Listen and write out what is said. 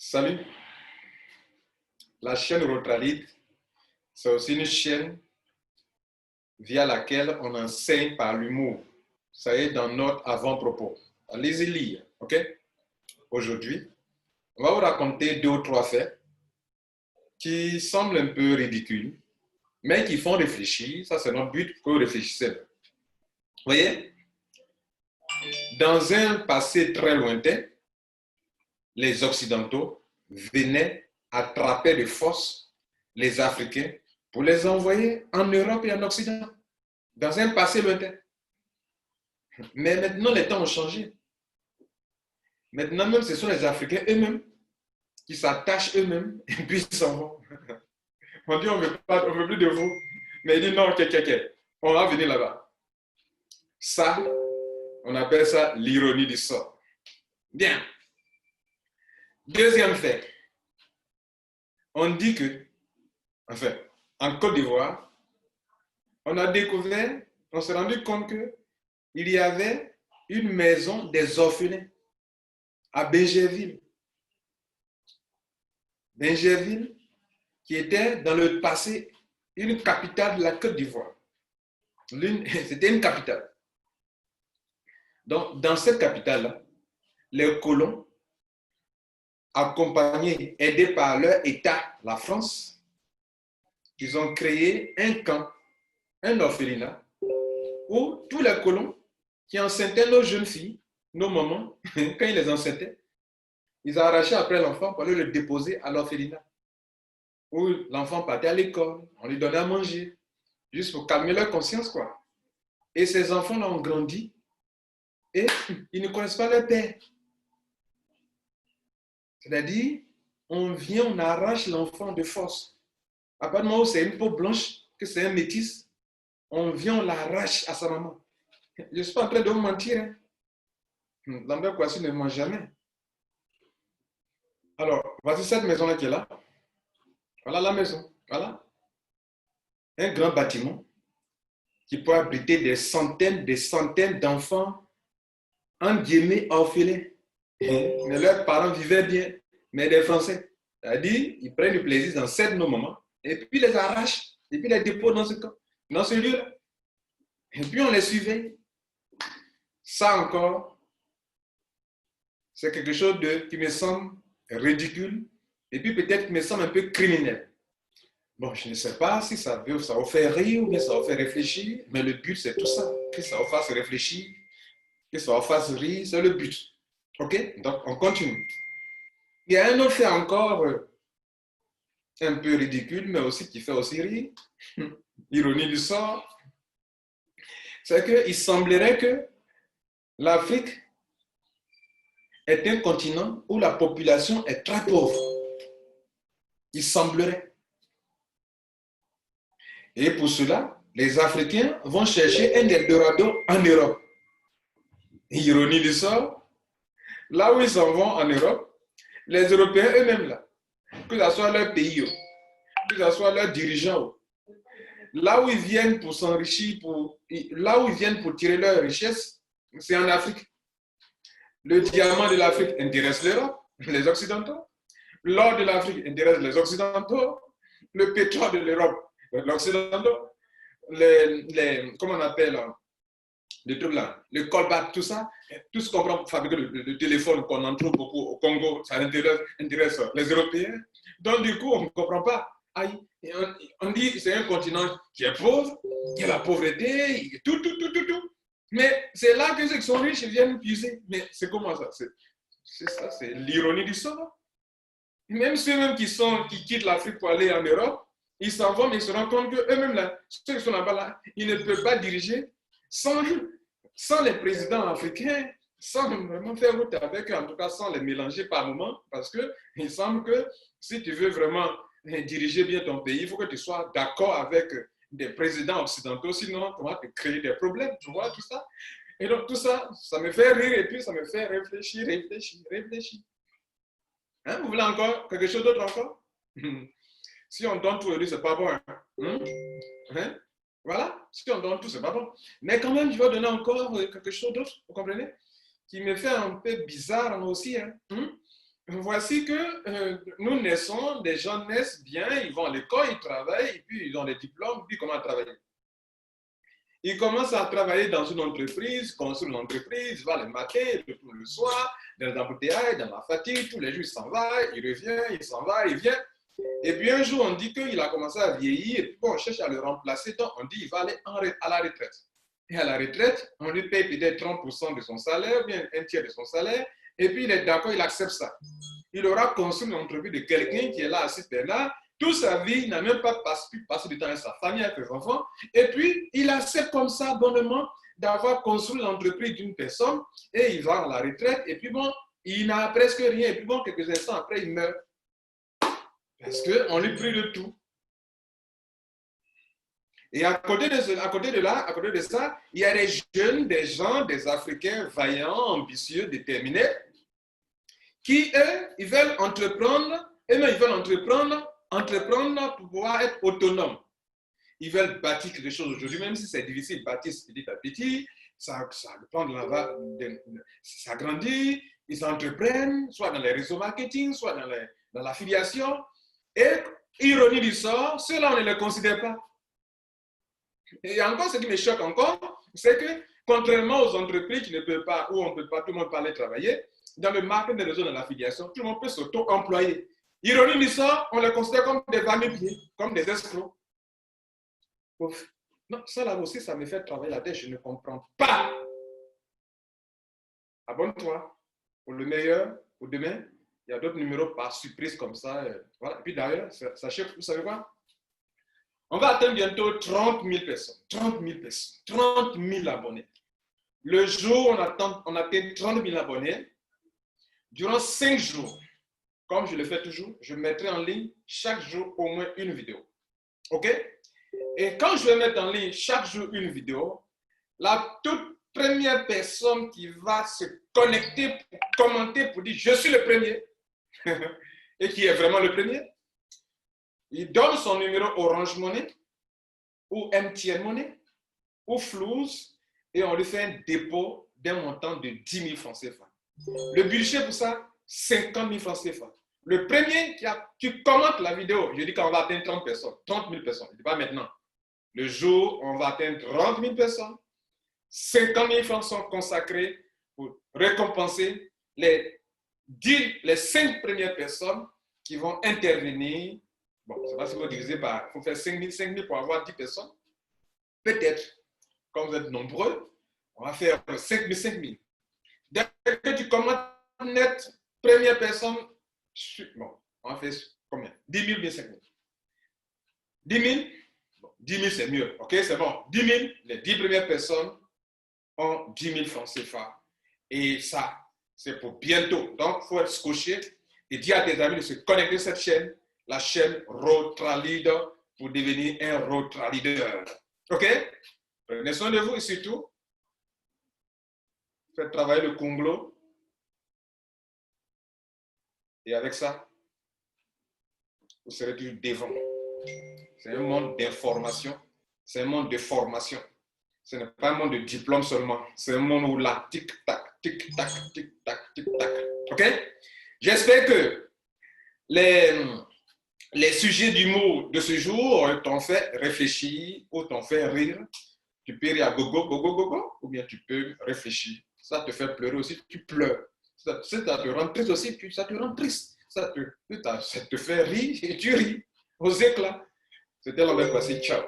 Salut, la chaîne Rotralite, c'est aussi une chaîne via laquelle on enseigne par l'humour. Ça y est dans notre avant-propos. Allez-y lire, ok? Aujourd'hui, on va vous raconter 2 ou 3 faits qui semblent un peu ridicules, mais qui font réfléchir. Ça, c'est notre but, que vous réfléchissez. Vous voyez? Dans un passé très lointain, les Occidentaux venaient attraper de force les Africains pour les envoyer en Europe et en Occident, dans un passé lointain. Mais maintenant, les temps ont changé. Maintenant, même, ce sont les Africains eux-mêmes qui s'attachent eux-mêmes et puis ils s'en vont. On dit, on ne veut plus de vous. Mais il dit, non, on va venir là-bas. Ça, on appelle ça l'ironie du sort. Bien. Deuxième fait. On dit que, enfin, en Côte d'Ivoire, on s'est rendu compte qu'il y avait une maison des orphelins à Bingerville. Bingerville, qui était dans le passé une capitale de la Côte d'Ivoire. C'était une capitale. Donc, dans cette capitale-là, les colons, accompagnés, aidés par leur État, la France, ils ont créé un camp, un orphelinat, où tous les colons qui enceinte nos jeunes filles, nos mamans, quand ils les enceinte, ils arrachaient après l'enfant pour aller le déposer à l'orphelinat. Où l'enfant partait à l'école, on lui donnait à manger, juste pour calmer leur conscience, quoi. Et ces enfants-là ont grandi et ils ne connaissent pas leur père. C'est-à-dire, on vient, on arrache l'enfant de force. À partir du moment où c'est une peau blanche, que c'est un métis, on vient, on l'arrache à sa maman. Je ne suis pas en train de vous mentir. Hein. Lambert Kouassi ne ment jamais. Alors, voici cette maison-là qui est là. Voilà la maison. Voilà. Un grand bâtiment qui peut abriter des centaines d'enfants en guillemets orphelins. Mais leurs parents vivaient bien, mais des Français. C'est-à-dire, ils prennent du plaisir dans cette nos moments, et puis les arrachent, et puis les déposent dans ce lieu-là. Et puis on les suivait. Ça encore, c'est quelque chose qui me semble ridicule, et puis peut-être qui me semble un peu criminel. Bon, je ne sais pas si ça vous faire rire ou bien ça vous fait réfléchir, mais le but c'est tout ça, que ça vous fasse réfléchir, que ça vous fasse rire, c'est le but. Ok? Donc on continue. Il y a un autre fait encore un peu ridicule, mais aussi qui fait aussi rire. Ironie du sort. C'est qu'il semblerait que l'Afrique est un continent où la population est très pauvre. Il semblerait. Et pour cela, les Africains vont chercher un Eldorado en Europe. Ironie du sort. Là où ils s'en vont en Europe, les Européens eux-mêmes là, que ce soit leur pays, que ce soit leurs dirigeants, là où ils viennent pour s'enrichir, là où ils viennent pour tirer leur richesse, c'est en Afrique. Le diamant de l'Afrique intéresse l'Europe, les Occidentaux. L'or de l'Afrique intéresse les Occidentaux. Le pétrole de l'Europe, l'Occidentaux. Comment on appelle les trucs là, le colbat, tout ça, tout ce qu'on prend pour fabriquer le téléphone qu'on en trouve beaucoup au Congo, ça intéresse les Européens. Donc du coup, on ne comprend pas. Aïe, on dit que c'est un continent qui est pauvre, il y a la pauvreté, tout. Mais c'est là que ceux qui sont riches viennent puiser. Mais c'est comment ça? C'est ça, c'est l'ironie du sort. Même ceux-mêmes qui quittent l'Afrique pour aller en Europe, ils s'en vont, mais ils se rendent compte qu'eux-mêmes, là, ceux qui sont là-bas, là, ils ne peuvent pas diriger sans les présidents africains, sans vraiment faire route avec eux, en tout cas sans les mélanger par moment, parce qu'il semble que si tu veux vraiment diriger bien ton pays, il faut que tu sois d'accord avec des présidents occidentaux, sinon tu vas te créer des problèmes, tu vois tout ça. Et donc tout ça, ça me fait rire et puis ça me fait réfléchir. Hein, vous voulez encore quelque chose d'autre encore? Si on donne tout le riz, c'est pas bon. Hein? Voilà, si on donne tout, c'est pas bon. Mais quand même, je vais donner encore quelque chose d'autre, vous comprenez? Qui me fait un peu bizarre aussi. Hein? voici que nous naissons, des gens naissent bien, ils vont à l'école, ils travaillent, et puis ils ont des diplômes, puis ils commencent à travailler. Ils commencent à travailler dans une entreprise, construire une entreprise, il va le matin, le soir, dans les embouteillages, dans la fatigue, tous les jours il s'en va, il revient, il s'en va, il vient. Et puis un jour on dit qu'il a commencé à vieillir, et puis bon, on cherche à le remplacer, donc on dit qu'il va aller à la retraite. Et à la retraite, on lui paye peut-être 30% de son salaire, bien un tiers de son salaire, et puis il est d'accord, il accepte ça. Il aura construit une entreprise de quelqu'un qui est là, assis là, toute sa vie, il n'a même pas pu passer du temps avec sa famille, avec ses enfants, et puis il accepte comme ça, bonnement, d'avoir construit l'entreprise d'une personne, et il va à la retraite, et puis bon, il n'a presque rien, et puis bon, quelques instants après, il meurt. Parce qu'on lui prie de tout. Et à côté de ça, il y a des jeunes, des gens, des Africains vaillants, ambitieux, déterminés, qui, eux, ils veulent entreprendre pour pouvoir être autonomes. Ils veulent bâtir quelque chose aujourd'hui, même si c'est difficile, bâtir petit à petit, ça grandit, ils entreprennent, soit dans les réseaux marketing, soit dans l'affiliation. Et, ironie du sort, ceux-là, on ne les considère pas. Et encore, ce qui me choque encore, c'est que, contrairement aux entreprises qui ne peuvent pas, où on ne peut pas, tout le monde peut aller travailler, dans le marketing des réseaux, dans l'affiliation, tout le monde peut s'auto-employer. Ironie du sort, on les considère comme des va-et-vient, comme des escrocs. Non, ça là aussi, ça me fait travailler la tête, je ne comprends pas. Abonne-toi pour le meilleur, pour demain. Il y a d'autres numéros par surprise comme ça. Voilà. Et puis d'ailleurs, sachez, vous savez quoi? On va atteindre bientôt 30 000 personnes. 30 000 personnes. 30 000 abonnés. Le jour où on atteint 30 000 abonnés, durant 5 jours, comme je le fais toujours, je mettrai en ligne chaque jour au moins une vidéo. OK? Et quand je vais mettre en ligne chaque jour une vidéo, la toute première personne qui va se connecter pour commenter, pour dire « Je suis le premier » et qui est vraiment le premier, il donne son numéro Orange Money ou MTN Money ou Flouz et on lui fait un dépôt d'un montant de 10 000 francs CFA. Le budget pour ça, 50 000 francs CFA. Le premier qui commente la vidéo, je dis qu'on va atteindre 30 personnes, 30 000 personnes, je ne dis pas maintenant. Le jour où on va atteindre 30 000 personnes, 50 000 francs sont consacrés pour récompenser les 5 premières personnes qui vont intervenir. Bon, je ne sais pas si vous divisez par, il faut faire 5 000 pour avoir 10 personnes. Peut-être, comme vous êtes nombreux, on va faire 5 000. Dès que tu commences net, première personne, bon, on va faire combien? 10 000 bien 5 000. 10 000, bon, 10 000 c'est mieux, ok, c'est bon. 10 000, les 10 premières personnes ont 10 000 francs CFA. Et ça, c'est pour bientôt. Donc, il faut être scotché et dire à tes amis de se connecter à cette chaîne, la chaîne Road-Tra-Leader, pour devenir un Road-Tra-Leader. OK? Prenez soin de vous et surtout, faites travailler le Conglo. Et avec ça, vous serez toujours devant. C'est un monde d'information, c'est un monde de formation. Ce n'est pas un monde de diplôme seulement, c'est un monde où là, tic-tac, tic-tac, tic-tac, tic-tac. OK? J'espère que les sujets d'humour de ce jour t'ont fait réfléchir ou t'ont fait rire. Tu peux rire à gogo, gogo, gogo, ou bien tu peux réfléchir. Ça te fait pleurer aussi, tu pleures. Ça te rend triste aussi, ça te rend triste. Ça te fait rire et tu ris aux éclats. C'était l'envers passé. Ciao.